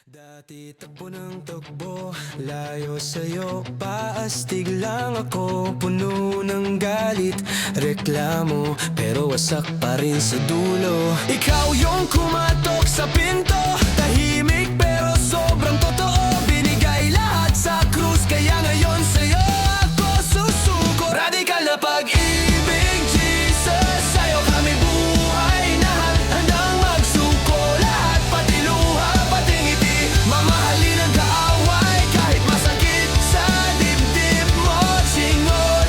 Dati takbo ng takbo, layo sa'yo, paastig lang ako. Puno ng galit, reklamo, pero wasak pa rin sa dulo. Ikaw yung kumatok sa pinto, tahimik pero sobrang totoo. Binigay lahat sa krus, kaya ngayon sa'yo ako susuko. Radikal na pag-ibig, Jesus, sa'yo kami buhay na handang magsuko. Lahat pati luha, pati ngiti, mamahalin ang kaaway kahit masakit sa dibdib mo. Singon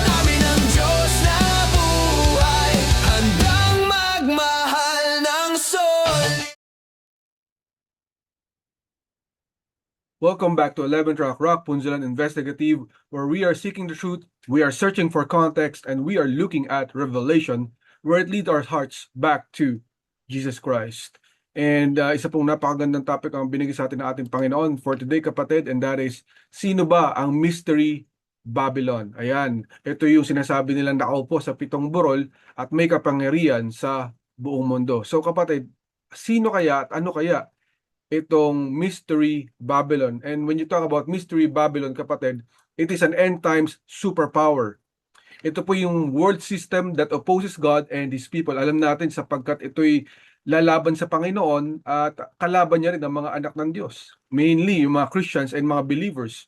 namin ang Diyos na buhay, handang magmahal ng sol. Welcome back to 11th Rock Rock Punzalan Investigative, where we are seeking the truth, we are searching for context, and we are looking at revelation, where it leads our hearts back to Jesus Christ. And isa pong napakagandang topic ang binigay sa atin ng ating Panginoon for today, kapatid, and that is, sino ba ang Mystery Babylon? Ayan, ito yung sinasabi nilang nakaupo sa 7 burol at may kapangyarihan sa buong mundo. So kapatid, sino kaya at ano kaya itong Mystery Babylon? And when you talk about Mystery Babylon, kapatid, it is an end times superpower. Ito po yung world system that opposes God and His people. Alam natin sapagkat ito'y lalaban sa Panginoon at kalaban niya rin ang mga anak ng Diyos. Mainly yung mga Christians and mga believers.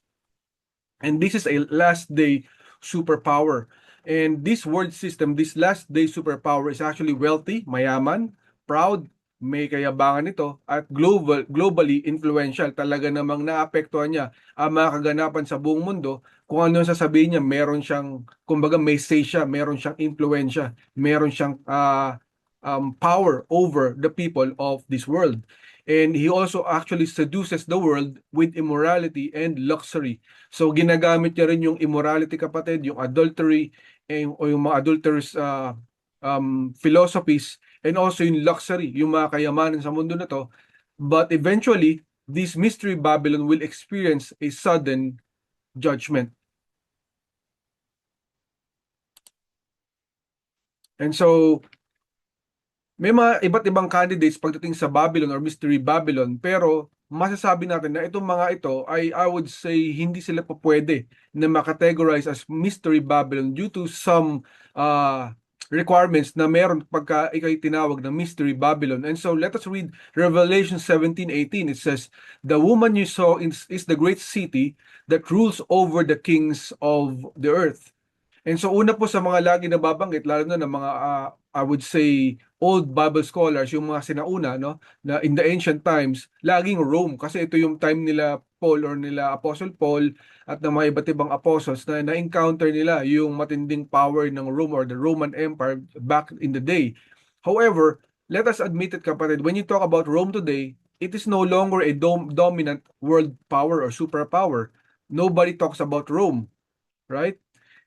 And this is a last day superpower. And this world system, this last day superpower is actually wealthy, mayaman, proud, may kayabangan ito, at globally influential. Talaga namang naapektuhan niya ang mga kaganapan sa buong mundo. Kung ano yung sasabihin niya, meron siyang, kumbaga may say siya, meron siyang influensya, meron siyang power over the people of this world. And he also actually seduces the world with immorality and luxury. So ginagamit niya rin yung immorality, kapatid, yung adultery, o yung mga adulterous philosophies, and also yung luxury, yung mga kayamanan sa mundo na to. But eventually, this Mystery Babylon will experience a sudden judgment. And so, may mga iba't ibang candidates pagdating sa Babylon or Mystery Babylon, pero masasabi natin na itong mga ito ay, I would say, hindi sila pa pwede na makategorize as Mystery Babylon due to some requirements na meron pagka ikay tinawag ng Mystery Babylon. And so let us read Revelation 17:18. It says, "The woman you saw is the great city that rules over the kings of the earth." And so una po sa mga lagi nababanggit, lalo na ng mga I would say old Bible scholars, yung mga sinauna, no, na in the ancient times, laging Rome, kasi ito yung time nila Paul or nila Apostle Paul at ng mga iba't ibang apostles na na-encounter nila yung matinding power ng Rome or the Roman Empire back in the day. However, let us admit it, kapatid, when you talk about Rome today, it is no longer a dominant world power or superpower. Nobody talks about Rome, right?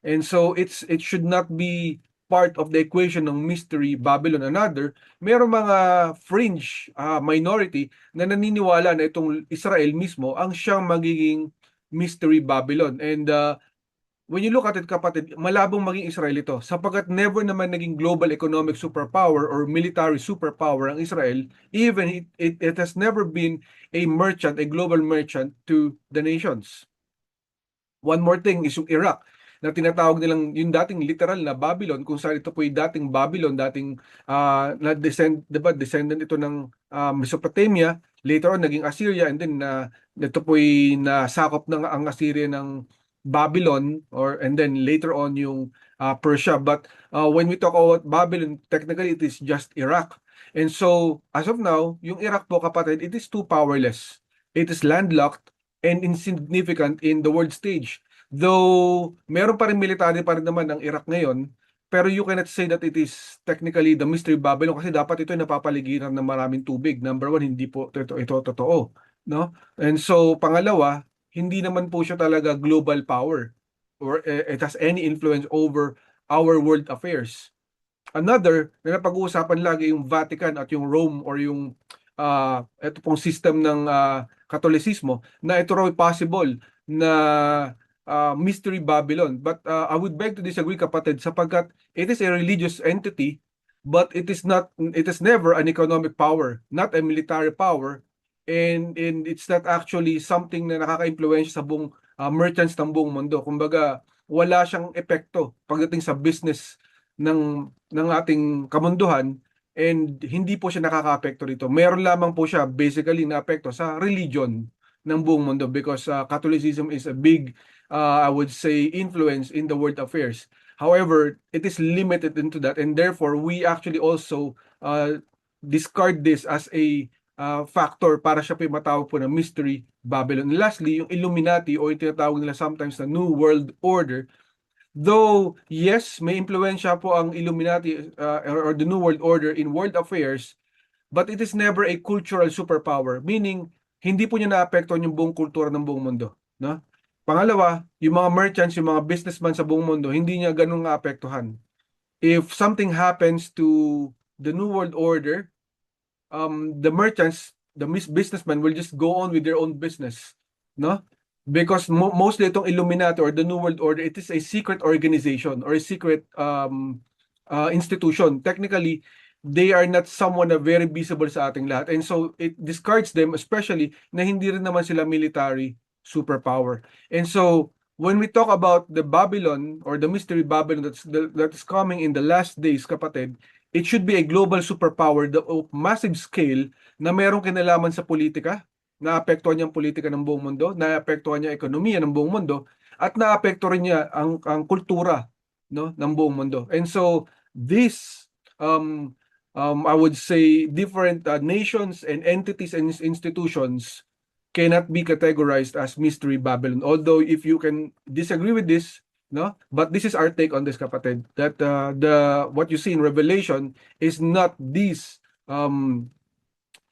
And so it should not be part of the equation ng Mystery Babylon. Another, mayroong mga fringe minority na naniniwala na itong Israel mismo ang siyang magiging Mystery Babylon. And when you look at it, kapatid, malabong maging Israel ito sapagkat never naman naging global economic superpower or military superpower ang Israel. Even it has never been a merchant, a global merchant to the nations. One more thing is yung Iraq, na tinatawag nilang yung dating literal na Babylon, kung saan ito po yung dating Babylon, dating descendant ito ng Mesopotamia, later on naging Assyria, and then ito po yung nasakop ng ang Assyria ng Babylon, and then later on yung Persia. But when we talk about Babylon, technically it is just Iraq. And so, as of now, yung Iraq po, kapatid, it is too powerless. It is landlocked and insignificant in the world stage. Though meron pa rin military pa rin naman ng Iraq ngayon, pero you cannot say that it is technically the Mystery Babylon kasi dapat ito ay napapaligiran ng maraming tubig. Number one, hindi po ito totoo, no? And so pangalawa, hindi naman po siya talaga global power or it has any influence over our world affairs. Another na napag-uusapan lagi yung Vatican at yung Rome or yung ito pong system ng Katolisismo, na ito raw possible na Mystery Babylon. But I would beg to disagree, kapatid, sapagkat it is a religious entity, but it is never an economic power, not a military power, and it's not actually something na nakaka-impluwensya sa buong merchants ng buong mundo. Kumbaga, wala siyang epekto pagdating sa business ng ating kamunduhan, and hindi po siya nakaka-apekto rito. Meron lamang po siya basically na apekto sa religion ng buong mundo, because Catholicism is a big, I would say, influence in the world affairs. However, it is limited into that, and therefore we actually also discard this as a factor para siya po yung matawag po na Mystery Babylon. And lastly, yung Illuminati, o yung tinatawag nila sometimes na New World Order, though yes, may impluwensya po ang Illuminati or the New World Order in world affairs, but it is never a cultural superpower, meaning hindi po niya naapektuhan yung buong kultura ng buong mundo, no? Pangalawa, yung mga merchants, yung mga businessman sa buong mundo, hindi niya ganun naapektuhan. If something happens to the New World Order, the merchants, the businessmen will just go on with their own business, no? Because mostly itong Illuminati or the New World Order, it is a secret organization or a secret institution. Technically, they are not someone na very visible sa ating lahat. And so it discards them, especially na hindi rin naman sila military superpower. And so when we talk about the Babylon or the Mystery Babylon that is coming in the last days, kapatid, it should be a global superpower of massive scale na merong kinalaman sa politika, naapektuhan niya ang politika ng buong mundo, naapektuhan niya ang ekonomiya ng buong mundo, at naapektuhan rin niya ang kultura, no, ng buong mundo. And so this I would say different nations and entities and institutions cannot be categorized as Mystery Babylon. Although if you can disagree with this, no, but this is our take on this, kapatid, that what you see in Revelation is not these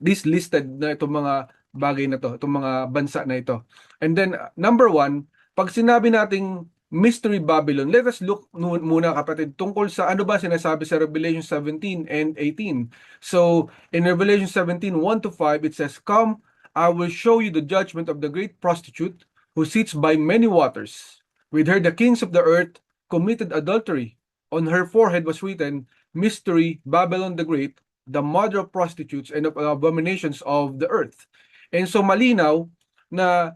listed na itong mga bagay na to, itong mga bansa na ito. And then number one, pag sinabi nating Mystery Babylon, let us look muna, kapatid, tungkol sa ano ba sinasabi sa Revelation 17 and 18. So in Revelation 17, 1 to 5, it says, "Come, I will show you the judgment of the great prostitute who sits by many waters. With her the kings of the earth committed adultery. On her forehead was written, Mystery, Babylon the Great, the mother of prostitutes and of abominations of the earth." And so malinaw na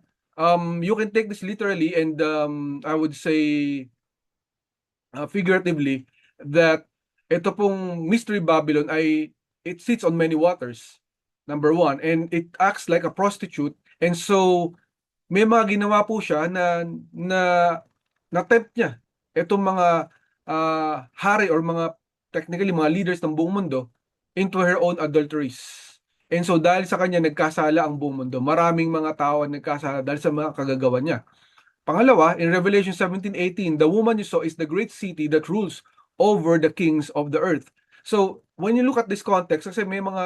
you can take this literally and I would say figuratively, that ito pong Mystery Babylon ay it sits on many waters. Number one, and it acts like a prostitute. And so, may mga ginawa po siya na tempt niya itong mga hari or mga technically mga leaders ng buong mundo into her own adulteries. And so, dahil sa kanya, nagkasala ang buong mundo. Maraming mga tao ang nagkasala dahil sa mga kagagawa niya. Pangalawa, in Revelation 17:18, the woman you saw is the great city that rules over the kings of the earth. So, when you look at this context, kasi may mga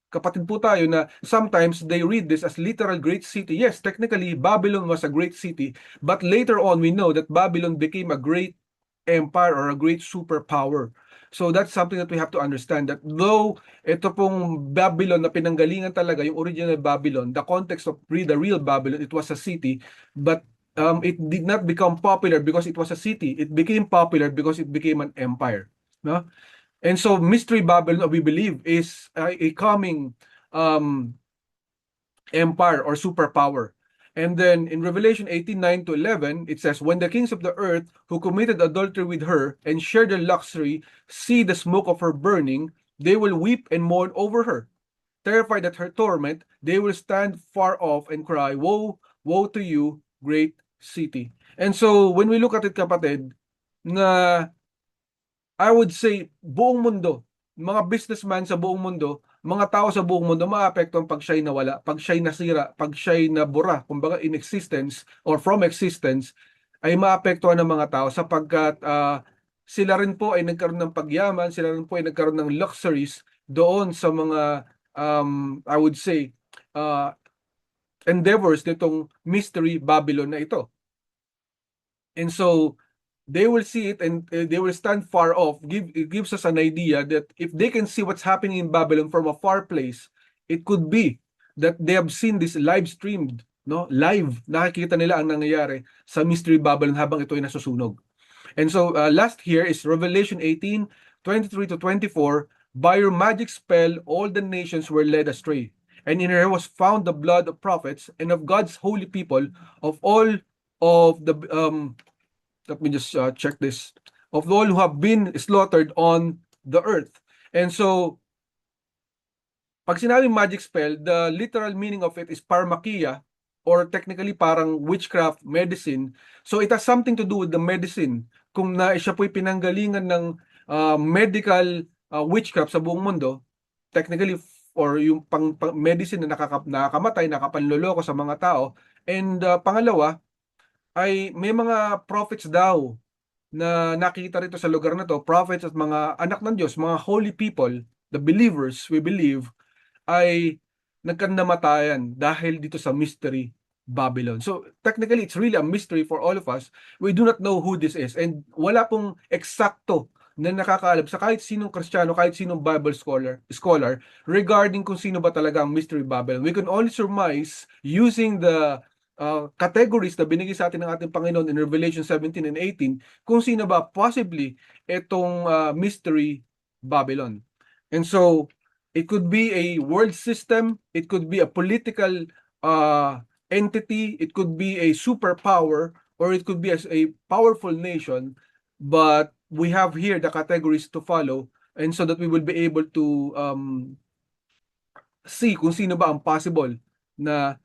kapatid po tayo na sometimes they read this as literal great city. Yes, technically, Babylon was a great city, but later on, we know that Babylon became a great empire or a great superpower. So that's something that we have to understand, that though ito pong Babylon na pinanggalingan talaga, yung original Babylon, the context of the real Babylon, it was a city, but it did not become popular because it was a city. It became popular because it became an empire. No? And so Mystery Babylon, we believe, is a coming empire or superpower. And then in Revelation 18:9 to 11, it says, "When the kings of the earth who committed adultery with her and shared their luxury see the smoke of her burning, they will weep and mourn over her. Terrified at her torment, they will stand far off and cry, Woe, woe to you, great city." And so when we look at it, kapatid, na I would say buong mundo, mga businessman sa buong mundo, mga tao sa buong mundo, maapektuhan pag siya'y nawala, pag siya'y nasira, pag siya'y nabura, kumbaga in existence or from existence, ay maapektuhan ng mga tao sapagkat sila rin po ay nagkaroon ng pagyaman, sila rin po ay nagkaroon ng luxuries doon sa mga I would say endeavors nitong Mystery Babylon na ito. And so they will see it and they will stand far off. It gives us an idea that if they can see what's happening in Babylon from a far place, it could be that they have seen this live streamed, no? Live, nakikita nila ang nangyayari sa Mystery Babylon habang ito ay nasusunog. And so last here is Revelation 18:23 to 24. "By your magic spell, all the nations were led astray, and in her was found the blood of prophets and of God's holy people, of all of the let me just check this, of all who have been slaughtered on the earth. And so, pag sinabing magic spell, the literal meaning of it is pharmakia, or technically parang witchcraft medicine. So it has something to do with the medicine. Kung na siya po'y pinanggalingan ng medical witchcraft sa buong mundo, technically, or yung medicine na nakakamatay, nakapanloloko sa mga tao. And pangalawa, ay may mga prophets daw na nakita rito sa lugar na to, prophets at mga anak ng Diyos, mga holy people, the believers, we believe, ay nagkandamatayan dahil dito sa mystery Babylon. So technically, it's really a mystery for all of us. We do not know who this is, and wala pong eksakto na nakakaalam sa kahit sinong Kristiyano, kahit sinong Bible scholar regarding kung sino ba talaga ang mystery Babylon. We can only surmise using the categories na binigay sa atin ng ating Panginoon in Revelation 17 and 18 kung sino ba possibly itong mystery Babylon. And so, it could be a world system, it could be a political entity, it could be a superpower, or it could be a powerful nation, but we have here the categories to follow, and so that we will be able to see kung sino ba ang possible na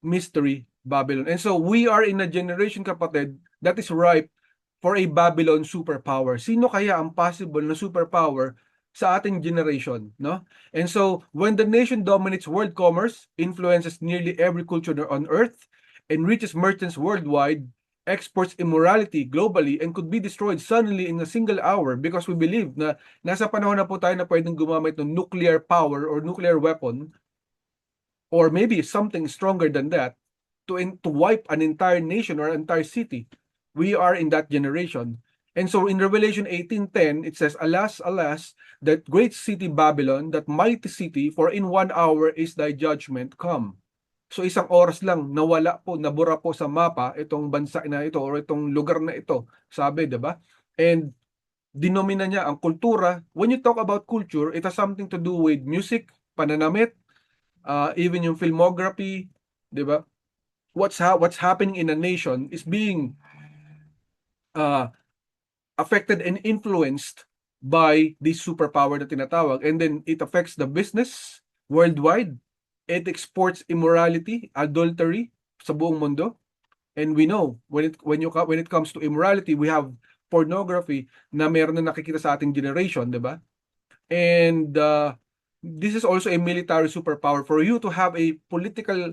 mystery Babylon. And so we are in a generation, kapatid, that is ripe for a Babylon superpower. Sino kaya ang possible na superpower sa ating generation, no? And so when the nation dominates world commerce, influences nearly every culture on earth, enriches merchants worldwide, exports immorality globally, and could be destroyed suddenly in a single hour, because we believe na nasa panahon na po tayo na pwedeng gumamit ng nuclear power or nuclear weapon, or maybe something stronger than that, to wipe an entire nation or an entire city. We are in that generation. And so in Revelation 18:10, it says, Alas, alas, that great city Babylon, that mighty city, for in 1 hour is thy judgment come. So isang oras lang nawala po, nabura po sa mapa itong bansa na ito or itong lugar na ito, sabi, 'di ba? And dinomina niya ang kultura. When you talk about culture, it has something to do with music, pananamit, even yung filmography, 'di ba? What's happening in a nation is being affected and influenced by this superpower na tinatawag, and then it affects the business worldwide. It exports immorality, adultery sa buong mundo. And we know when it comes to immorality, we have pornography na meron na nakikita sa ating generation, 'di ba? And this is also a military superpower. For you to have a political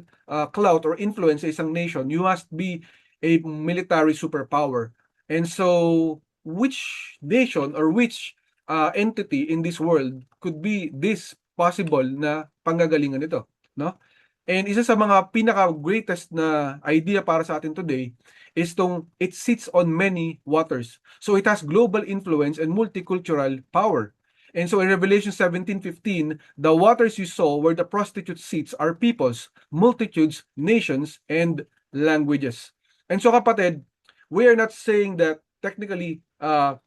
clout or influence sa isang nation, you must be a military superpower. And so, which nation or which entity in this world could be this possible na panggagalingan nito, no? And isa sa mga pinaka-greatest na idea para sa atin today is it sits on many waters. So it has global influence and multicultural power. And so in Revelation 17:15, the waters you saw where the prostitute sits are peoples, multitudes, nations, and languages. And so, kapatid, we are not saying that technically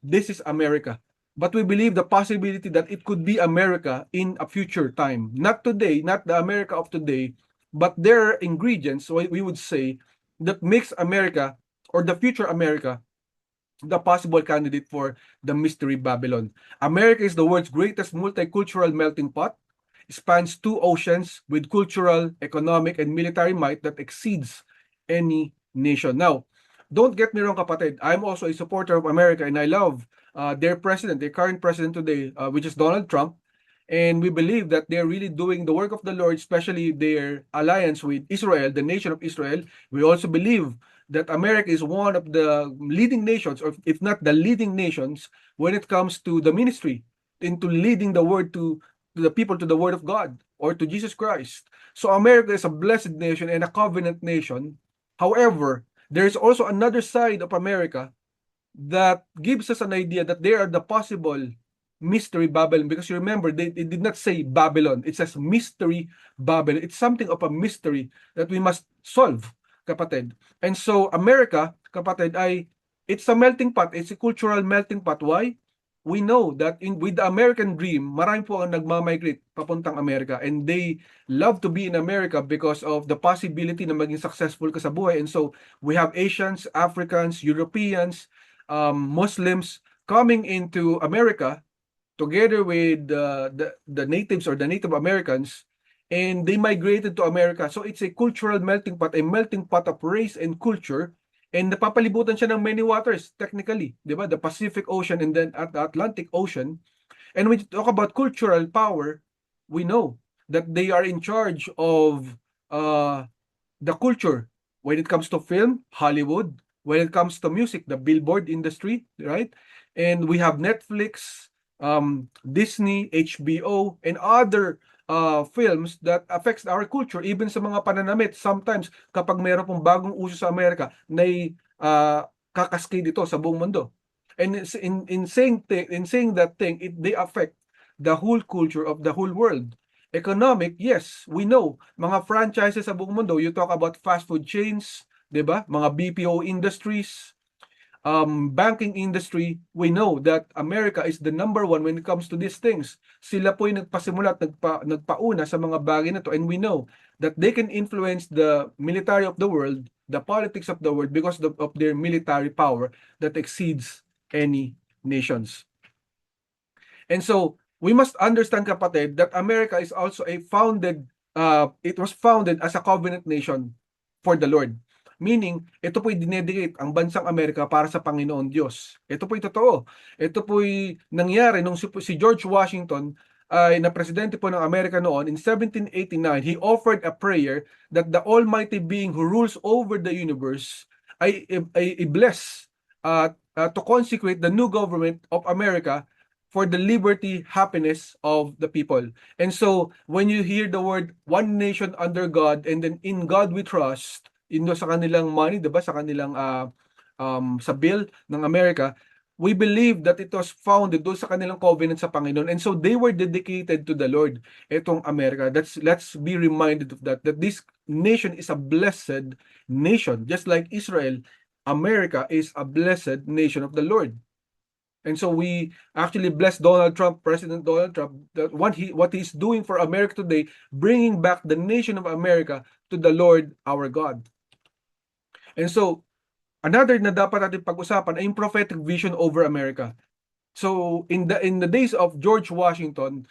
this is America, but we believe the possibility that it could be America in a future time. Not today, not the America of today, but there are ingredients, so we would say, that makes America or the future America the possible candidate for the mystery Babylon. America is the world's greatest multicultural melting pot, spans 2 oceans with cultural, economic, and military might that exceeds any nation. Now, don't get me wrong, kapatid. I'm also a supporter of America, and I love their president, their current president today, which is Donald Trump. And we believe that they're really doing the work of the Lord, especially their alliance with Israel, the nation of Israel. We also believe that America is one of the leading nations, or if not the leading nations, when it comes to the ministry, into leading the word to the people, to the word of God, or to Jesus Christ. So America is a blessed nation and a covenant nation. However, there is also another side of America that gives us an idea that they are the possible mystery Babylon, because you remember, it did not say Babylon, it says mystery Babylon. It's something of a mystery that we must solve, kapatid. And so America, kapatid, it's a melting pot. It's a cultural melting pot. Why? we know that with the American dream, marami po ang nagmamigrate papuntang Amerika, and they love to be in America because of the possibility na maging successful ka sa buhay. And so we have Asians, Africans, Europeans, Muslims coming into America together with the natives or the Native Americans, and they migrated to America. So it's a cultural melting pot, a melting pot of race and culture, and napapalibutan siya ng many waters technically, di ba? The Pacific Ocean and then at the Atlantic Ocean. And when you talk about cultural power, we know that they are in charge of the culture when it comes to film, Hollywood, when it comes to music, the billboard industry, right? And we have Netflix, Disney, HBO, and other films that affects our culture, even sa mga pananamit. Sometimes, kapag meron pong bagong uso sa Amerika, na kakaskade dito sa buong mundo. And in saying that thing, they affect the whole culture of the whole world. Economic, yes, we know, mga franchises sa buong mundo, you talk about fast food chains, 'di ba? Mga BPO industries, banking industry, we know that America is the number one when it comes to these things. Sila po yung nagpasimula at nagpauna sa mga bagay na to, and we know that they can influence the military of the world, the politics of the world, because of their military power that exceeds any nations. And so, we must understand, kapatid, that America is also it was founded as a covenant nation for the Lord. Meaning, ito po'y dinedicate ang bansang Amerika para sa Panginoon Diyos. Ito po'y totoo. Ito po'y nangyari nung si George Washington ay na presidente po ng Amerika noon in 1789. He offered a prayer that the Almighty Being who rules over the universe ay bless to consecrate the new government of America for the liberty, happiness of the people. And so, when you hear the word one nation under God and then in God we trust, sa kanilang money, diba? Sa kanilang sa bill ng Amerika, we believe that it was founded doon sa kanilang covenant sa Panginoon. And so they were dedicated to the Lord, itong Amerika. Let's be reminded of that this nation is a blessed nation. Just like Israel, America is a blessed nation of the Lord. And so we actually bless President Donald Trump, that what he's doing for America today, bringing back the nation of America to the Lord our God. And so, another na dapat natin pag-usapan ay yung prophetic vision over America. So, in the days of George Washington,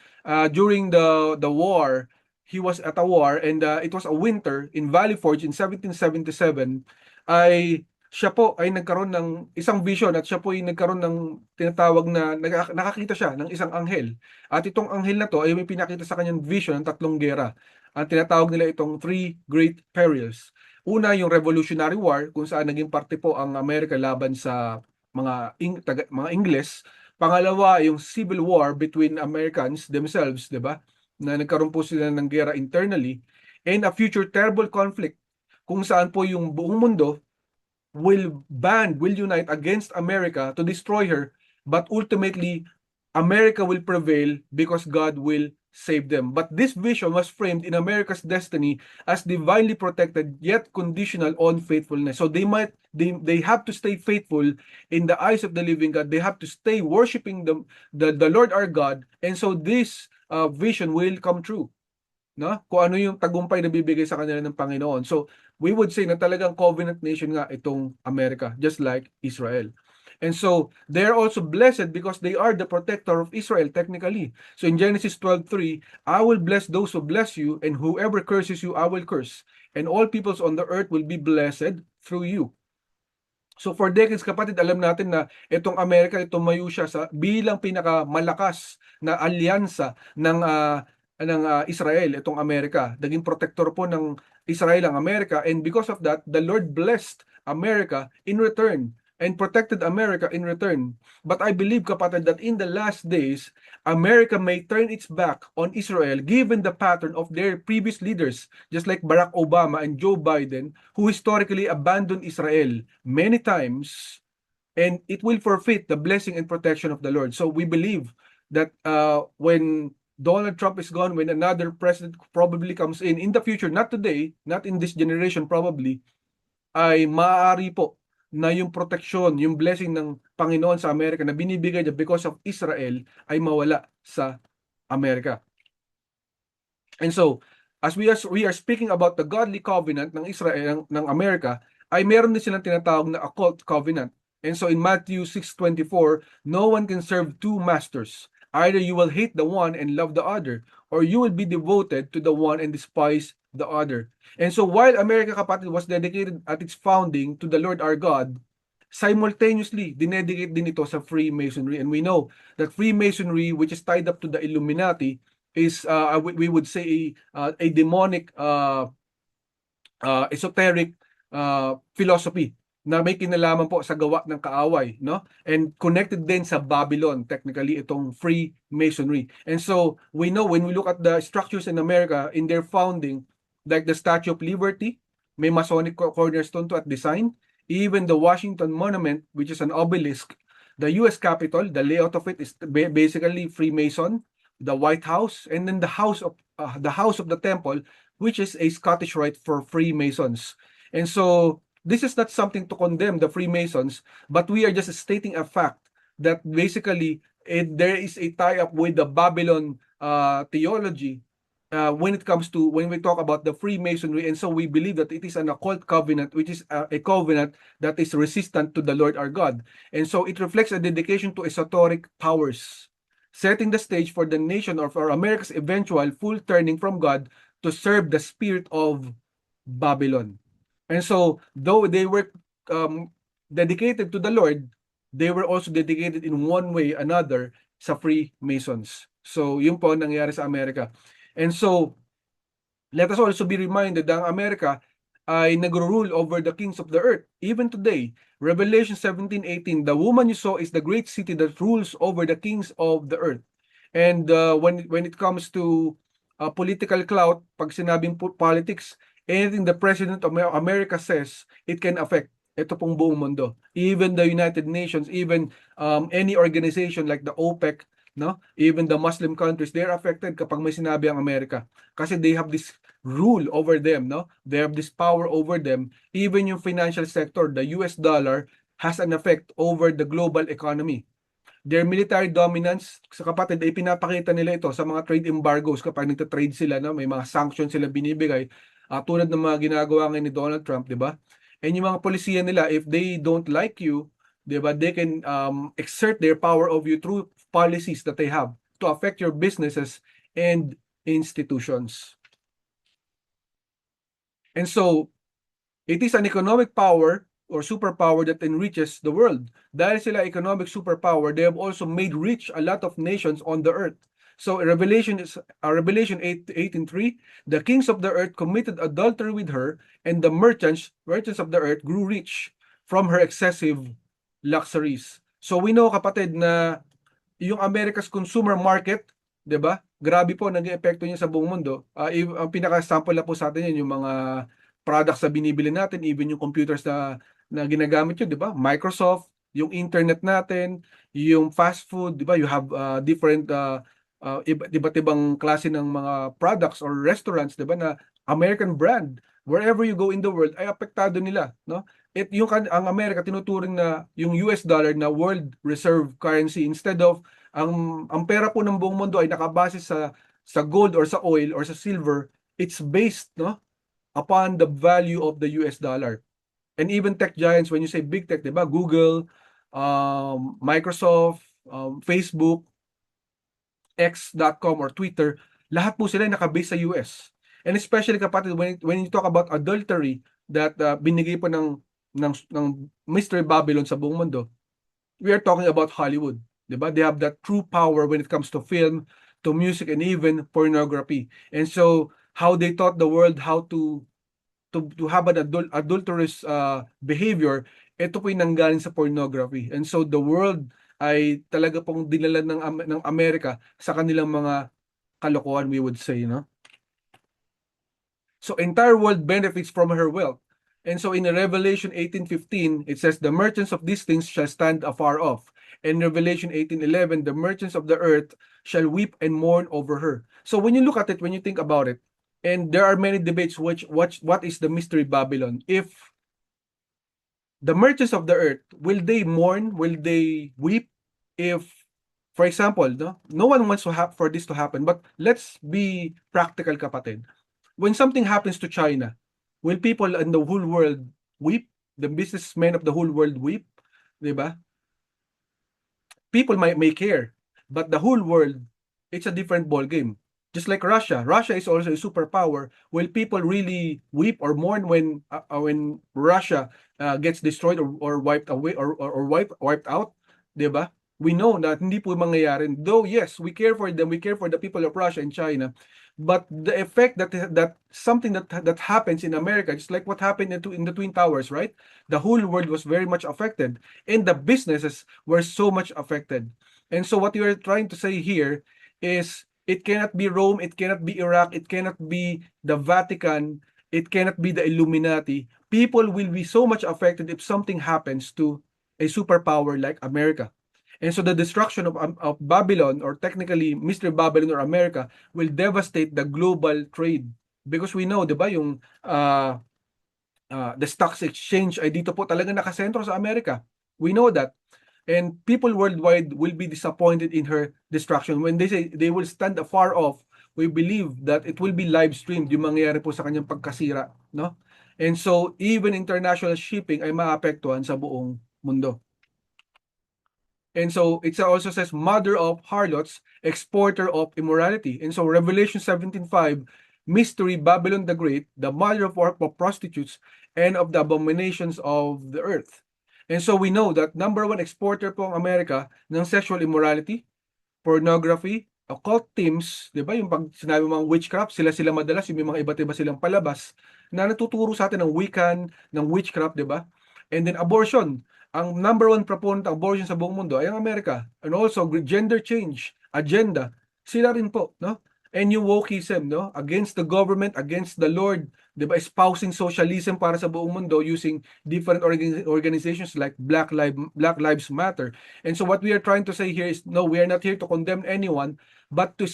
during the war, he was at a war, and it was a winter in Valley Forge in 1777, ay siya po ay nagkaroon ng isang vision, at siya po ay nagkaroon ng tinatawag na nakakita siya ng isang anghel. At itong anghel na to ay may pinakita sa kanyang vision ng tatlong gera. Ang tinatawag nila itong three great perils. Una, yung Revolutionary War, kung saan naging parte po ang Amerika laban sa mga Ingles. Pangalawa, yung Civil War between Americans themselves, 'di ba? Na nagkaroon po sila ng gera internally, and a future terrible conflict kung saan po yung buong mundo will unite against America to destroy her, but ultimately America will prevail because God will save them. But this vision was framed in America's destiny as divinely protected yet conditional on faithfulness. So they have to stay faithful in the eyes of the living God. They have to stay worshiping the Lord our God, and so this vision will come true. No? Kung ano yung tagumpay na bibigay sa kanila ng Panginoon. So we would say na talagang covenant nation nga itong Amerika, just like Israel. And so, they're also blessed because they are the protector of Israel, technically. So in Genesis 12:3, I will bless those who bless you, and whoever curses you, I will curse. And all peoples on the earth will be blessed through you. So for decades, kapatid, alam natin na itong Amerika, tumayo siya bilang pinakamalakas na alyansa ng Israel, itong Amerika. Naging protector po ng Israel ang Amerika, and because of that, the Lord blessed America in return and protected America in return. But I believe, kapatid, that in the last days, America may turn its back on Israel given the pattern of their previous leaders, just like Barack Obama and Joe Biden, who historically abandoned Israel many times, and it will forfeit the blessing and protection of the Lord. So we believe that when Donald Trump is gone, when another president probably comes in the future, not today, not in this generation probably, ay maaari po na yung protection, yung blessing ng Panginoon sa Amerika na binibigay niya because of Israel ay mawala sa Amerika. And so, as we are speaking about the godly covenant ng Israel, ng Amerika, ay meron din silang tinatawag na occult covenant. And so in Matthew 6:24, no one can serve two masters. Either you will hate the one and love the other, or you will be devoted to the one and despise the other. And so while America, kapatid, was dedicated at its founding to the Lord our God, simultaneously, dinedicate din ito sa Freemasonry. And we know that Freemasonry, which is tied up to the Illuminati, is we would say a demonic esoteric philosophy na may kinalaman po sa gawa ng kaaway, no? And connected din sa Babylon, technically, itong Freemasonry. And so, we know when we look at the structures in America, in their founding, like the Statue of Liberty, may Masonic cornerstone to at design. Even the Washington Monument, which is an obelisk, the U.S. Capitol, the layout of it is basically Freemason, the White House, and then the House of the Temple, which is a Scottish rite for Freemasons. And so this is not something to condemn the Freemasons, but we are just stating a fact that basically there is a tie-up with the Babylon theology when we talk about the Freemasonry. And so we believe that it is an occult covenant, which is a covenant that is resistant to the Lord our God. And so it reflects a dedication to esoteric powers, setting the stage for the nation or for America's eventual full turning from God to serve the spirit of Babylon. And so, though they were dedicated to the Lord, they were also dedicated in one way or another sa Freemasons. So, yun po ang nangyari sa Amerika. And so, let us also be reminded that ang Amerika ay nagro-rule over the kings of the earth. Even today, Revelation 17:18, the woman you saw is the great city that rules over the kings of the earth. And when it comes to political clout, pag sinabing politics, anything the President of America says, it can affect ito pong buong mundo. Even the United Nations, even any organization like the OPEC, no? Even the Muslim countries, they're affected kapag may sinabi ang Amerika. Kasi they have this rule over them, no? They have this power over them. Even yung financial sector, the US dollar has an effect over the global economy. Their military dominance, sa kapatid, ay pinapakita nila ito sa mga trade embargoes kapag nagta-trade sila, no? May mga sanctions sila binibigay, tulad ng mga ginagawa ngayon ni Donald Trump, di ba? And yung mga polisiya nila, if they don't like you, di ba, they can exert their power of you through policies that they have to affect your businesses and institutions. And so, it is an economic power or superpower that enriches the world. Dahil sila economic superpower, they have also made rich a lot of nations on the earth. So Revelation 8:3, the kings of the earth committed adultery with her, and the merchants of the earth grew rich from her excessive luxuries. So we know, kapatid, na yung America's consumer market, 'di ba? Grabe po naging epekto niya sa buong mundo. Ang pinaka-sample na po sa atin yan, yung mga products na binibili natin, even yung computers na ginagamit yun, 'di ba? Microsoft, yung internet natin, yung fast food, 'di ba? You have different iba't ibang klase ng mga products or restaurants, 'di ba, na American brand. Wherever you go in the world ay apektado nila, no? Ang Amerika tinuturing na yung US dollar na world reserve currency, instead of ang pera po ng buong mundo ay nakabase sa gold or sa oil or sa silver. It's based, no, upon the value of the US dollar. And even tech giants, when you say big tech, 'di ba? Google, Microsoft, Facebook, X.com or Twitter, lahat po sila nakabase sa US. And especially, kapatid, when you talk about adultery that binigay po ng Mystery Babylon sa buong mundo, we are talking about Hollywood, 'di ba? They have that true power when it comes to film, to music, and even pornography. And so how they taught the world how to have an adulterous behavior, ito po yung nanggaling sa pornography. And so the world ay talaga pong dinala ng Amerika sa kanilang mga kalokohan, we would say, no? So entire world benefits from her wealth. And so in Revelation 18:15, it says, the merchants of these things shall stand afar off. And Revelation 18:11, the merchants of the earth shall weep and mourn over her. So when you look at it, when you think about it, and there are many debates what is the Mystery Babylon. If the merchants of the earth, will they mourn? Will they weep if, for example, no one wants to have for this to happen, but let's be practical, kapatid. When something happens to China, will people in the whole world weep? The businessmen of the whole world weep? Diba? People may care, but the whole world, it's a different ball game. Just like Russia. Russia is also a superpower. Will people really weep or mourn when Russia gets destroyed or wiped away or wiped out? 'Di ba? We know na hindi po mangyayari. Though yes, we care for them, we care for the people of Russia and China, but the effect that something that happens in America, just like what happened in the Twin Towers, right? The whole world was very much affected, and the businesses were so much affected. And so what we are trying to say here is it cannot be Rome, it cannot be Iraq, it cannot be the Vatican, it cannot be the Illuminati. People will be so much affected if something happens to a superpower like America. And so the destruction of Babylon, or technically Mystery Babylon or America, will devastate the global trade. Because we know, di ba, yung the stocks exchange ay dito po talaga nakasentro sa Amerika. We know that. And people worldwide will be disappointed in her destruction. When they say they will stand afar off, we believe that it will be live streamed yung mangyayari po sa kanyang pagkasira, no? And so even international shipping ay maapektuhan sa buong mundo. And so it also says mother of harlots, exporter of immorality. And so Revelation 17:5, mystery Babylon the Great, the mother of prostitutes and of the abominations of the earth. And so we know that number one exporter po ang Amerika ng sexual immorality, pornography, occult teams, di ba? Yung pag sinabi mga witchcraft, sila madalas, yung may mga iba't iba silang palabas na natuturo sa atin ng Wiccan, ng witchcraft, di ba? And then abortion. Ang number one proponent ng abortion sa buong mundo ay ang Amerika. And also gender change agenda, sila rin po, no? And yung wokeism, no? Against the government, against the Lord, 'di ba? Espousing socialism para sa buong mundo using different organizations like Black Lives Matter. And so what we are trying to say here is, no, we are not here to condemn anyone, but to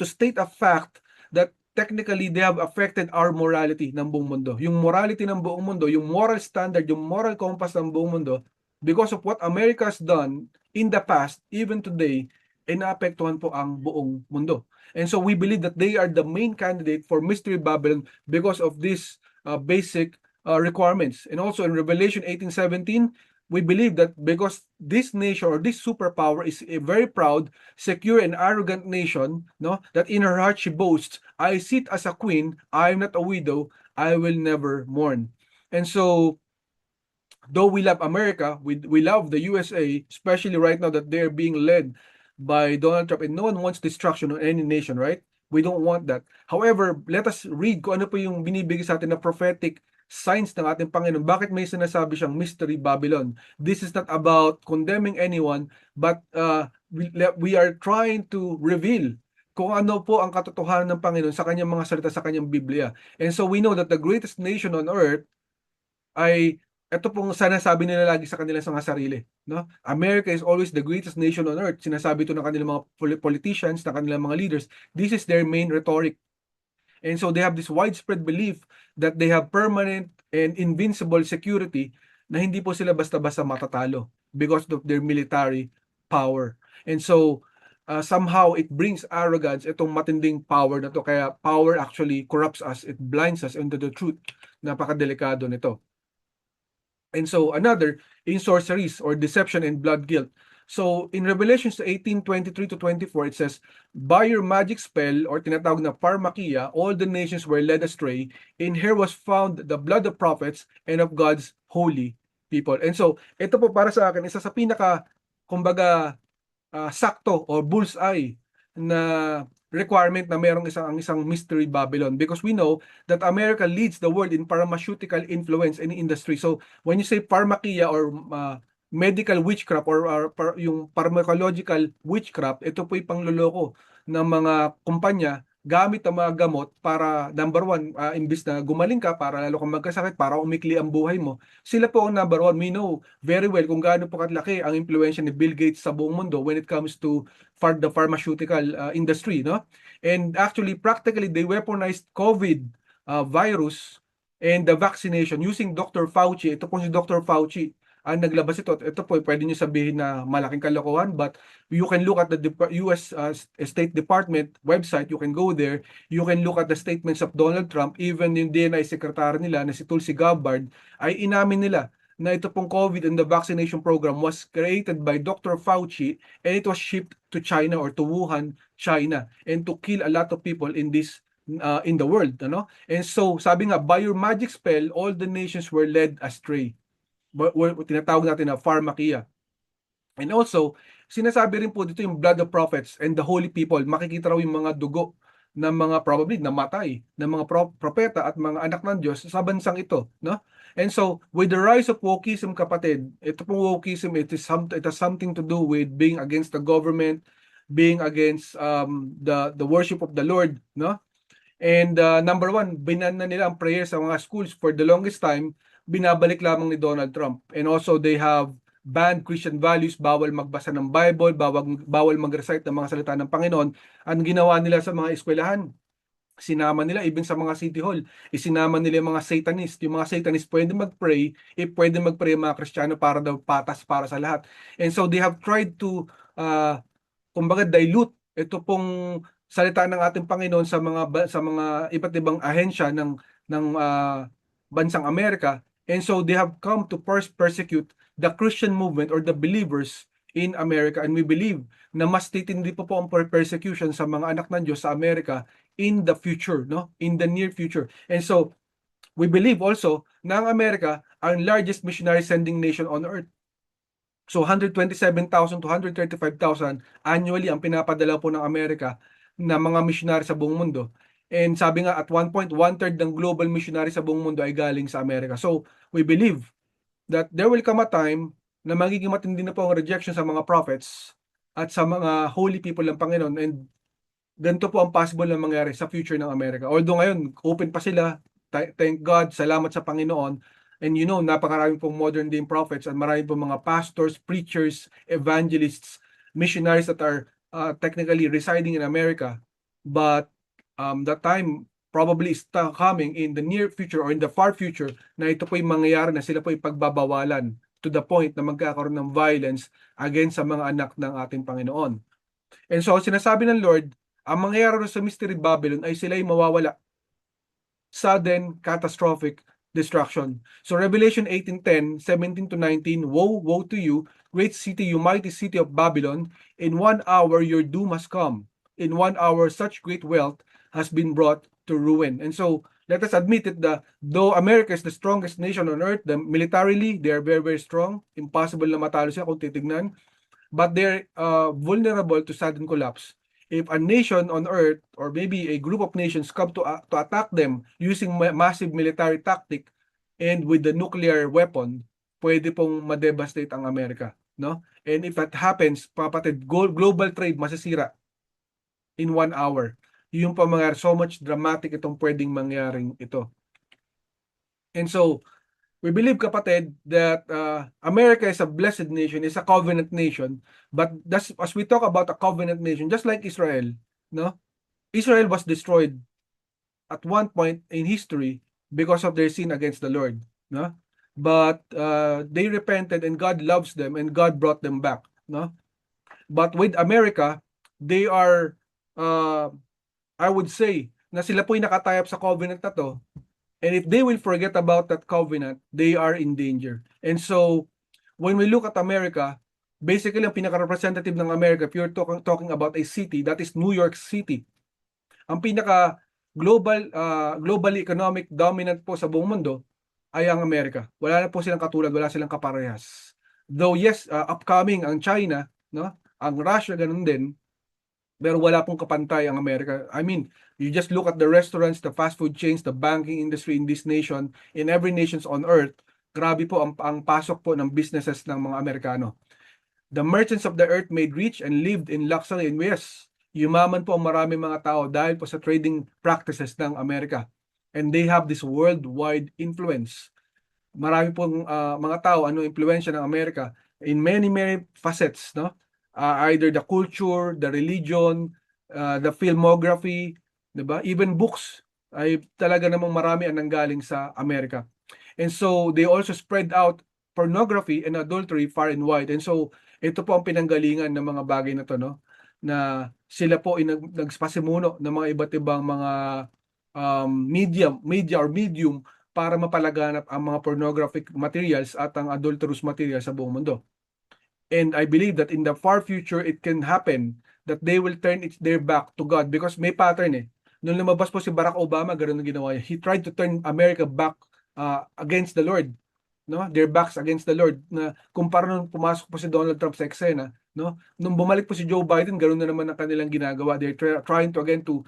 state a fact that technically they have affected our morality ng buong mundo. Yung morality ng buong mundo, yung moral standard, yung moral compass ng buong mundo, because of what America has done in the past, even today, naapektuhan po ang buong mundo. And so we believe that they are the main candidate for Mystery Babylon because of these basic requirements. And also in Revelation 18:17, we believe that because this nation or this superpower is a very proud, secure, and arrogant nation, no, that in her heart she boasts, I sit as a queen, I am not a widow, I will never mourn. And so though we love America, we love the USA, especially right now that they're being led by Donald Trump, and no one wants destruction on any nation, right? We don't want that. However, let us read kung ano po yung binibigay sa atin na prophetic signs ng ating Panginoon. Bakit may sinasabi siyang Mystery Babylon? This is not about condemning anyone, but we are trying to reveal kung ano po ang katotohanan ng Panginoon sa kanyang mga salita sa kanyang Biblia. And so we know that the greatest nation on earth ay ito pong sinasabi nila lagi sa kanilang mga sarili, no? America is always the greatest nation on earth. Sinasabi ito ng kanilang mga politicians, ng kanilang mga leaders. This is their main rhetoric. And so they have this widespread belief that they have permanent and invincible security na hindi po sila basta-basta matatalo because of their military power. And so somehow it brings arrogance, itong matinding power na to. Kaya power actually corrupts us, it blinds us into the truth. Napakadelikado nito. And so another, in sorceries or deception and blood guilt. So in Revelations 18:23-24, it says, by your magic spell, or tinatawag na pharmakia, all the nations were led astray. In her was found the blood of prophets and of God's holy people. And so ito po para sa akin, isa sa pinaka, kumbaga, sakto or bullseye na requirement na merong isang Mystery Babylon, because we know that America leads the world in pharmaceutical influence and industry. So when you say pharmakia or medical witchcraft or yung pharmacological witchcraft, ito po yung pangloloko ng mga kumpanya gamit ang mga gamot para, number one, imbis na gumaling ka, para lalo kang magkasakit, para umikli ang buhay mo. Sila po ang number one. We know very well kung gaano po kalaki ang impluensya ni Bill Gates sa buong mundo when it comes to the pharmaceutical industry, no? And actually, practically, they weaponized COVID virus and the vaccination using Dr. Fauci. Ito po si Dr. Fauci ang naglabas ito. Ito po, pwede nyo sabihin na malaking kalokohan, but you can look at the US State Department website. You can go there. You can look at the statements of Donald Trump. Even yung DNI secretary nila na si Tulsi Gabbard ay inamin nila na ito pong COVID and the vaccination program was created by Dr. Fauci, and it was shipped to China or to Wuhan, China, and to kill a lot of people in this in the world, ano? And so, sabi nga, by your magic spell, all the nations were led astray. Tinatawag natin na pharmakia. And also, sinasabi rin po dito yung blood of prophets and the holy people. Makikita raw yung mga dugo ng mga probably namatay ng mga propeta at mga anak ng Diyos sa bansang ito, no? And so, with the rise of wokeism, kapatid, ito pong wokeism, it has something to do with being against the government, being against the worship of the Lord, no? And number one, binan na nila ang prayer sa mga schools for the longest time, binabalik lamang ni Donald Trump. And also, they have banned Christian values, bawal magbasa ng Bible, bawal mag-recite ng mga salita ng Panginoon. Ang ginawa nila sa mga eskwelahan, sinama nila even sa mga city hall, isinama nila yung mga satanist. Yung mga satanist pwede mag-pray, pwede mag-pray mga Kristiyano para daw patas para sa lahat. And so they have tried to kumbaga dilute ito pong salita ng ating Panginoon sa mga iba't ibang ahensya ng bansang Amerika. And so they have come to persecute the Christian movement or the believers in America. And we believe na mas titindi pa po ang persecution sa mga anak ng Diyos sa Amerika in the future, no? In the near future. And so we believe also na ang Amerika ang largest missionary sending nation on earth. So 127,000 to 135,000 annually ang pinapadala po ng Amerika na mga missionary sa buong mundo. And sabi nga at one point, 1/3 ng global missionary sa buong mundo ay galing sa Amerika. So we believe that there will come a time na magiging matindi na po ang rejection sa mga prophets at sa mga holy people ng Panginoon, and ganito po ang possible na mangyari sa future ng Amerika. Although ngayon, open pa sila, thank God, salamat sa Panginoon. And you know, napakarami pong modern day prophets at marami pong mga pastors, preachers, evangelists, missionaries that are technically residing in America. But that time probably is coming in the near future or in the far future na ito po yung mangyayari na sila po ipagbabawalan to the point na magkakaroon ng violence against sa mga anak ng ating Panginoon. And so, sinasabi ng Lord, ang mangyayari sa Mystery Babylon ay sila ay mawawala. Sudden, catastrophic destruction. So Revelation 18:10, 17 to 19, woe, woe to you, great city, you mighty city of Babylon, in 1 hour your doom has come. In 1 hour such great wealth has been brought to ruin. And so let us admit it that though America is the strongest nation on earth, militarily, they are very, very strong. Impossible na matalo siya kung titignan. But they're vulnerable to sudden collapse. If a nation on earth or maybe a group of nations come to attack them using massive military tactic and with the nuclear weapon, pwede pong ma-devastate ang Amerika, no? And if that happens, papatid, global trade masisira in 1 hour. Yung pa mangyari, so much dramatic itong pwedeng mangyaring ito. And so, we believe, kapatid, that America is a blessed nation, is a covenant nation. But as we talk about a covenant nation, just like Israel, no? Israel was destroyed at one point in history because of their sin against the Lord, no? But they repented and God loves them and God brought them back, no? But with America, they are, I would say, na sila po'y nakatayap sa covenant na to. And if they will forget about that covenant, they are in danger. And so, when we look at America, basically, ang pinaka-representative ng America, if you're talking about a city, that is New York City. Ang globally economic dominant po sa buong mundo ay ang Amerika. Wala na po silang katulad, wala silang kaparehas. Though yes, upcoming ang China, no? Ang Russia, ganun din. Pero wala pong kapantay ang Amerika. I mean, you just look at the restaurants, the fast food chains, the banking industry in this nation, in every nations on earth, grabe po ang pasok po ng businesses ng mga Amerikano. The merchants of the earth made rich and lived in luxury, and yes, yumaman po ang maraming mga tao dahil po sa trading practices ng Amerika. And they have this worldwide influence. Marami pong mga tao, impluwensya ng Amerika in many, many facets, no? Either the culture, the religion, the filmography, diba? Even books. ay talaga namang marami ang nanggaling sa Amerika. And so they also spread out pornography and adultery far and wide. And so ito po ang pinanggalingan ng mga bagay na to, no? Na sila po ay nagpasimuno ng mga iba't ibang mga media or medium para mapalaganap ang mga pornographic materials at ang adulterous materials sa buong mundo. And I believe that in the far future, it can happen that they will turn their back to God because may pattern eh. Nung lumabas po si Barack Obama, ganoon ang ginawa niya. He tried to turn America back against the Lord. No? Their backs against the Lord. Na kumpara nung pumasok po si Donald Trump sa eksena, no? Nung bumalik po si Joe Biden, ganoon na naman ang kanilang ginagawa. They're trying to again to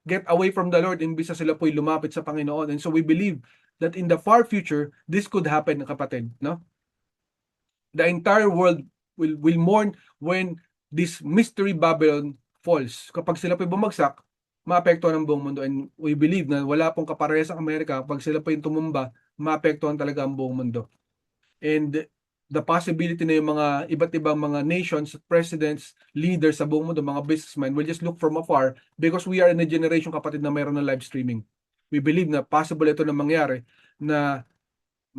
get away from the Lord imbis na sila po'y lumapit sa Panginoon. And so we believe that in the far future, this could happen, kapatid, no? The entire world will mourn when this mystery Babylon falls. Kapag sila po'y bumagsak, maapektuhan ang buong mundo. And we believe na wala pong kaparehas sa Amerika. Pag sila po'y tumumba, maapektuhan talaga ang buong mundo. And the possibility na yung mga iba't ibang mga nations, presidents, leaders sa buong mundo, mga businessmen will just look from afar because we are in a generation, kapatid, na mayroon ng live streaming. We believe na possible ito na mangyari na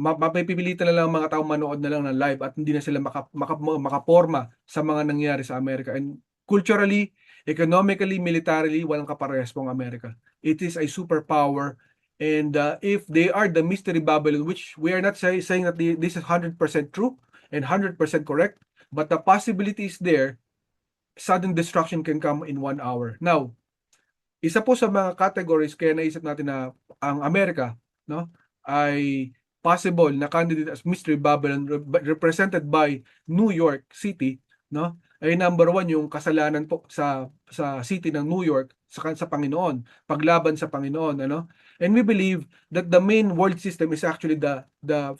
mapipilitan na lang ang mga tao manood na lang ng live at hindi na sila makaporma sa mga nangyari sa Amerika. And culturally, economically, militarily, walang kaparehas po ang Amerika. It is a superpower. And if they are the mystery Babylon, which we are not saying that this is 100% true and 100% correct, but the possibility is there, sudden destruction can come in 1 hour. Now, isa po sa mga categories kaya naisip natin na ang Amerika, no, ay possible na candidate as mystery Babylon represented by New York City, no? Ay number 1 yung kasalanan po sa city ng New York sa Panginoon, paglaban sa Panginoon, ano? And we believe that the main world system is actually the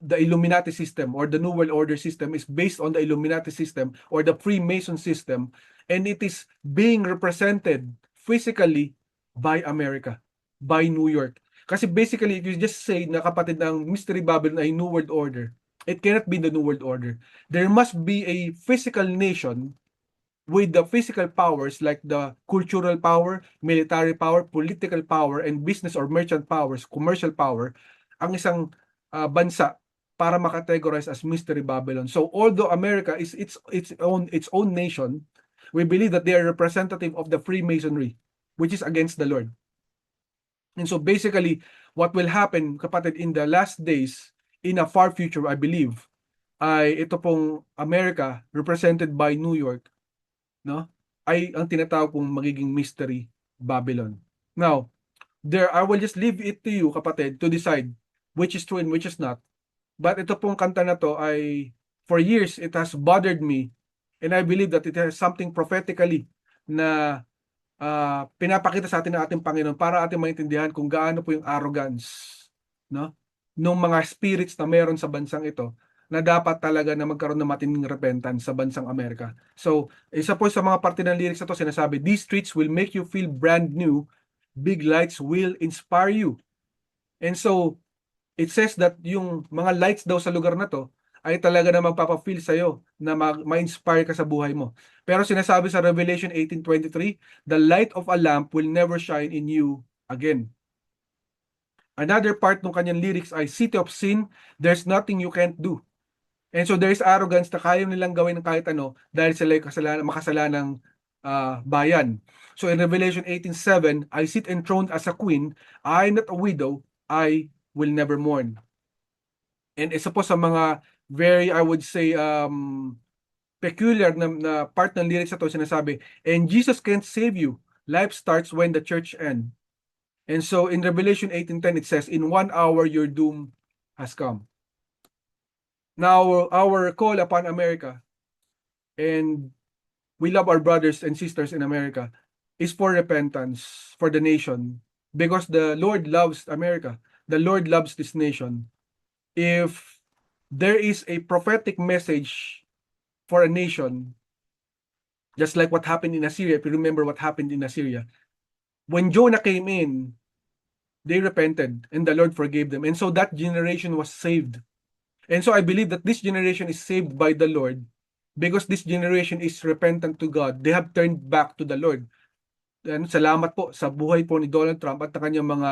Illuminati system or the New World Order system is based on the Illuminati system or the Freemason system, and it is being represented physically by America, by New York. Kasi basically, if you just say na kapatid ng Mystery Babylon ay New World Order, it cannot be the New World Order. There must be a physical nation with the physical powers like the cultural power, military power, political power, and business or merchant powers, commercial power, ang isang bansa para makategorize as Mystery Babylon. So although America is its own nation, we believe that they are representative of the Freemasonry, which is against the Lord. And so basically, what will happen, kapatid, in the last days, in a far future, I believe, ay ito pong America, represented by New York, no, ay ang tinatawag pong magiging mystery Babylon. Now, I will just leave it to you, kapatid, to decide which is true and which is not. But ito pong kanta na to ay, for years, it has bothered me, and I believe that it has something prophetically na pinapakita sa atin ng ating Panginoon para ating maintindihan kung gaano po yung arrogance, no, ng mga spirits na meron sa bansang ito na dapat talaga na magkaroon ng matinding repentance sa bansang Amerika. So, isa po sa mga parte ng lyrics na to, sinasabi, these streets will make you feel brand new, big lights will inspire you. And so, it says that yung mga lights daw sa lugar na to ay talaga na magpapa-feel sa'yo na ma-inspire ka sa buhay mo. Pero sinasabi sa Revelation 18:23, the light of a lamp will never shine in you again. Another part ng kanyang lyrics ay, city of sin, there's nothing you can't do. And so there is arrogance na kaya nilang gawin ng kahit ano dahil sila ay makasalanang bayan. So in Revelation 18:7, I sit enthroned as a queen, I am not a widow, I will never mourn. And isa po sa mga very, I would say, peculiar na part ng lyrics na to, sinasabi, and Jesus can't save you. Life starts when the church ends. And so in Revelation 18:10, it says, in 1 hour your doom has come. Now, our call upon America, and we love our brothers and sisters in America, is for repentance for the nation, because the Lord loves America. The Lord loves this nation. If there is a prophetic message for a nation, just like what happened in Assyria, if you remember what happened in Assyria, when Jonah came in, they repented and the Lord forgave them. And so that generation was saved. And so I believe that this generation is saved by the Lord because this generation is repentant to God. They have turned back to the Lord. Salamat po sa buhay po ni Donald Trump at ng kanyang mga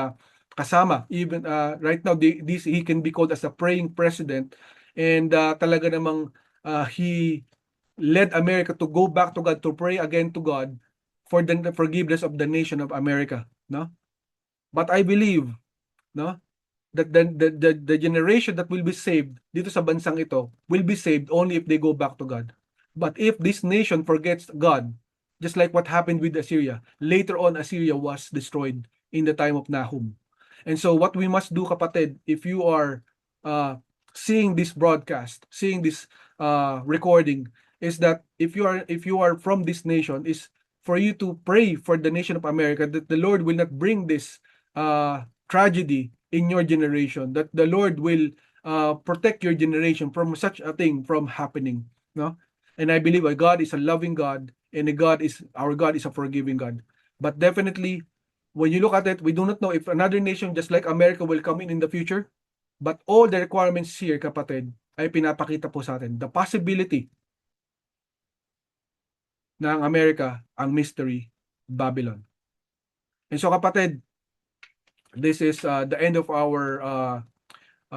kasama. Even right now, he can be called as a praying president. And talaga namang he led America to go back to God, to pray again to God for the forgiveness of the nation of America. No? But I believe, no, that the generation that will be saved dito sa bansang ito will be saved only if they go back to God. But if this nation forgets God, just like what happened with Assyria, later on Assyria was destroyed in the time of Nahum. And so what we must do, kapatid, if you are seeing this broadcast, seeing this recording, is that if you are from this nation, is for you to pray for the nation of America, that the Lord will not bring this tragedy in your generation, that the Lord will protect your generation from such a thing from happening. No? And I believe God is a loving God, and our God is a forgiving God. But definitely, when you look at it, we do not know if another nation just like America will come in the future. But all the requirements here, kapatid, ay pinapakita po sa atin the possibility na ang Amerika ang mystery Babylon. And so, kapatid, this is the end of our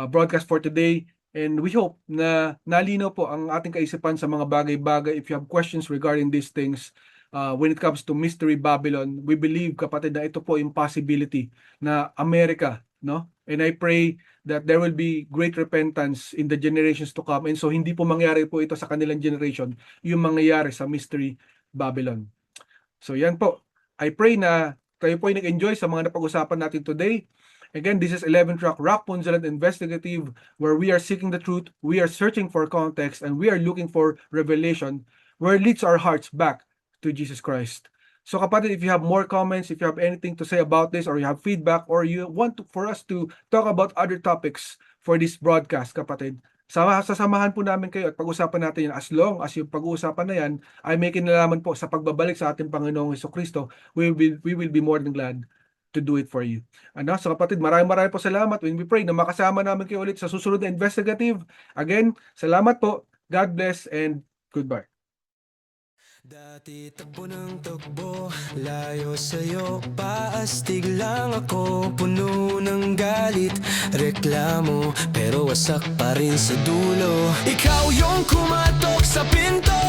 broadcast for today. And we hope na nalinaw po ang ating kaisipan sa mga bagay-bagay. If you have questions regarding these things, when it comes to Mystery Babylon, we believe, kapatid, na ito po yung possibility na America, no? And I pray that there will be great repentance in the generations to come. And so hindi po mangyari po ito sa kanilang generation, yung mangyayari sa Mystery Babylon. So yan po. I pray na kayo po ay nag-enjoy sa mga napag-usapan natin today. Again, this is 11 Track Rapunzel Investigative, where we are seeking the truth, we are searching for context, and we are looking for revelation where it leads our hearts back to Jesus Christ. So kapatid, if you have more comments, if you have anything to say about this, or you have feedback, or you want for us to talk about other topics for this broadcast, kapatid, sasamahan po namin kayo at pag-usapan natin yan, as long as yung pag-uusapan na yan ay may kinalaman po sa pagbabalik sa ating Panginoong Hesukristo. We will be more than glad to do it for you. So kapatid, maraming po salamat. When we pray na makasama namin kayo ulit sa susunod na investigative. Again, salamat po. God bless and goodbye. Dati takbo ng takbo, layo sa'yo, paastig lang ako, puno ng galit, reklamo, pero wasak pa rin sa dulo. Ikaw yung kumatok sa pinto,